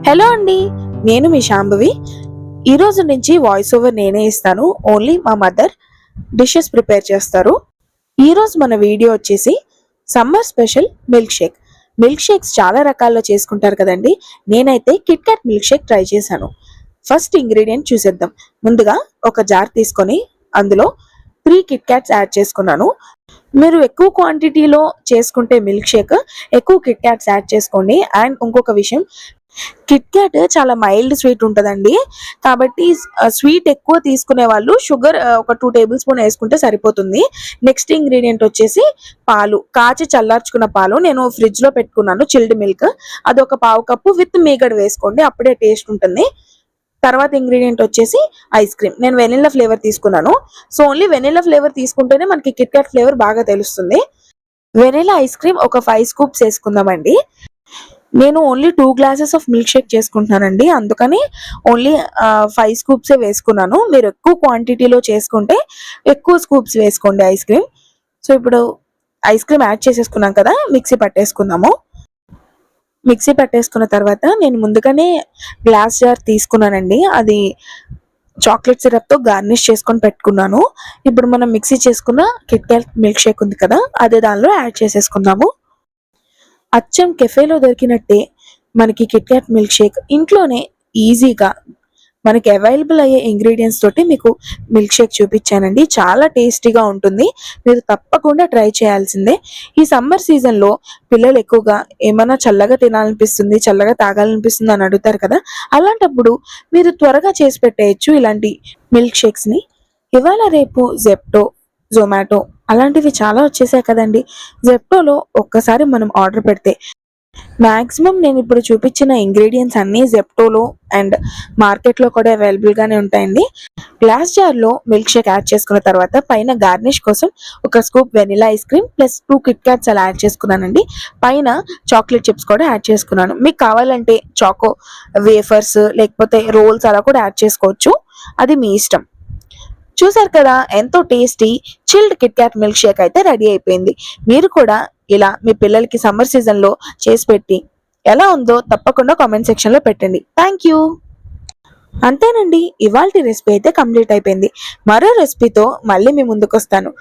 Hello అండి, నేను మీ శాంభవి. ఈ రోజు నుంచి వాయిస్ ఓవర్ నేనే ఇస్తాను. ఓన్లీ మా మదర్ డిషెస్ ప్రిపేర్ చేస్తారు. ఈ రోజు మన వీడియో వచ్చేసి summer special milk shake. Milk shakes చాలా రకాల్లో చేసుకుంటారు కదండి. నేనైతే Kit Kat milk shake try చేశాను. ఫస్ట్ ఇంగ్రీడియంట్ చూసేద్దాం. ముందుగా ఒక జార్ తీసుకొని అందులో 3 కిట్ క్యాట్స్ యాడ్ చేసుకున్నాను. మీరు ఎక్కువ క్వాంటిటీలో చేసుకుంటే మిల్క్ షేక్ ఎక్కువ కిట్ క్యాట్స్ యాడ్ చేసుకోండి. అండ్ ఇంకొక విషయం, కిట్ క్యాట్ చాలా మైల్డ్ స్వీట్ ఉంటుందండి. కాబట్టి స్వీట్ ఎక్కువ తీసుకునే వాళ్ళు షుగర్ ఒక 2 టేబుల్ స్పూన్ వేసుకుంటే సరిపోతుంది. నెక్స్ట్ ఇంగ్రీడియంట్ వచ్చేసి పాలు, కాచి చల్లార్చుకున్న పాలు నేను ఫ్రిడ్జ్ లో పెట్టుకున్నాను. చిల్డ్ మిల్క్, అది ఒక పావు కప్పు విత్ మీగడ వేసుకోండి, అప్పుడే టేస్ట్ ఉంటుంది. తర్వాత ఇంగ్రీడియంట్ వచ్చేసి ఐస్ క్రీమ్. నేను వెనిల్లా ఫ్లేవర్ తీసుకున్నాను. సో ఓన్లీ వెనిల్లా ఫ్లేవర్ తీసుకుంటేనే మనకి కిట్ క్యాట్ ఫ్లేవర్ బాగా తెలుస్తుంది. వెనిల్లా ఐస్ క్రీమ్ ఒక 5 స్కూప్స్ వేసుకుందామండి. నేను only 2 glasses of milk shake చేసుకుంటున్నానండి, అందుకని ఓన్లీ 5 స్కూప్సే వేసుకున్నాను. మీరు ఎక్కువ క్వాంటిటీలో చేసుకుంటే ఎక్కువ స్కూప్స్ వేసుకోండి ఐస్ క్రీమ్. సో ఇప్పుడు ఐస్ క్రీమ్ యాడ్ చేసేసుకున్నాం కదా, మిక్సీ పట్టేసుకుందాము. మిక్సీ పట్టేసుకున్న తర్వాత నేను ముందుగానే గ్లాస్ జార్ తీసుకున్నానండి, అది చాక్లెట్ సిరప్తో గార్నిష్ చేసుకొని పెట్టుకున్నాను. ఇప్పుడు మనం మిక్సీ చేసుకున్న కిట్ క్యాట్ మిల్క్ షేక్ ఉంది కదా, అదే దానిలో యాడ్ చేసేసుకుందాము. అచ్చం కెఫేలో దొరికినట్టే మనకి కిట్ క్యాట్ మిల్క్ షేక్ ఇంట్లోనే ఈజీగా మనకి అవైలబుల్ అయ్యే ఇంగ్రీడియంట్స్ తోటి మీకు మిల్క్ షేక్ చూపించానండి. చాలా టేస్టీగా ఉంటుంది, మీరు తప్పకుండా ట్రై చేయాల్సిందే. ఈ సమ్మర్ సీజన్లో పిల్లలు ఎక్కువగా ఏమైనా చల్లగా తినాలనిపిస్తుంది, చల్లగా తాగాలనిపిస్తుంది అని అడుగుతారు కదా, అలాంటప్పుడు మీరు త్వరగా చేసి పెట్టేయచ్చు ఇలాంటి మిల్క్ షేక్స్ని. ఇవాళ రేపు జెప్టో, జొమాటో అలాంటివి చాలా వచ్చేసాయి కదండి. జెప్టోలో ఒక్కసారి మనం ఆర్డర్ పెడితే మ్యాక్సిమం నేను ఇప్పుడు చూపించిన ఇంగ్రీడియంట్స్ అన్నీ జెప్టోలో అండ్ మార్కెట్లో కూడా అవైలబుల్గానే ఉంటాయండి. గ్లాస్ జార్లో మిల్క్ షేక్ యాడ్ చేసుకున్న తర్వాత పైన గార్నిష్ కోసం ఒక scoop vanilla ice cream plus 2 kit cats అలా యాడ్ చేసుకున్నానండి. పైన చాక్లెట్ చిప్స్ కూడా యాడ్ చేసుకున్నాను. మీకు కావాలంటే చాకో వేఫర్స్ లేకపోతే రోల్స్ అలా కూడా యాడ్ చేసుకోవచ్చు, అది మీ ఇష్టం. చూసారు కదా, ఎంతో tasty chilled Kit Kat milk shake అయితే రెడీ అయిపోయింది. మీరు కూడా ఇలా మీ పిల్లలకి సమ్మర్ సీజన్ లో చేసి పెట్టి ఎలా ఉందో తప్పకుండా కామెంట్ సెక్షన్ లో పెట్టండి. Thank you. అంతేనండి, ఇవాల్టి రెసిపీ అయితే కంప్లీట్ అయిపోయింది. మరో రెసిపీతో మళ్ళీ మీ ముందుకు వస్తాను.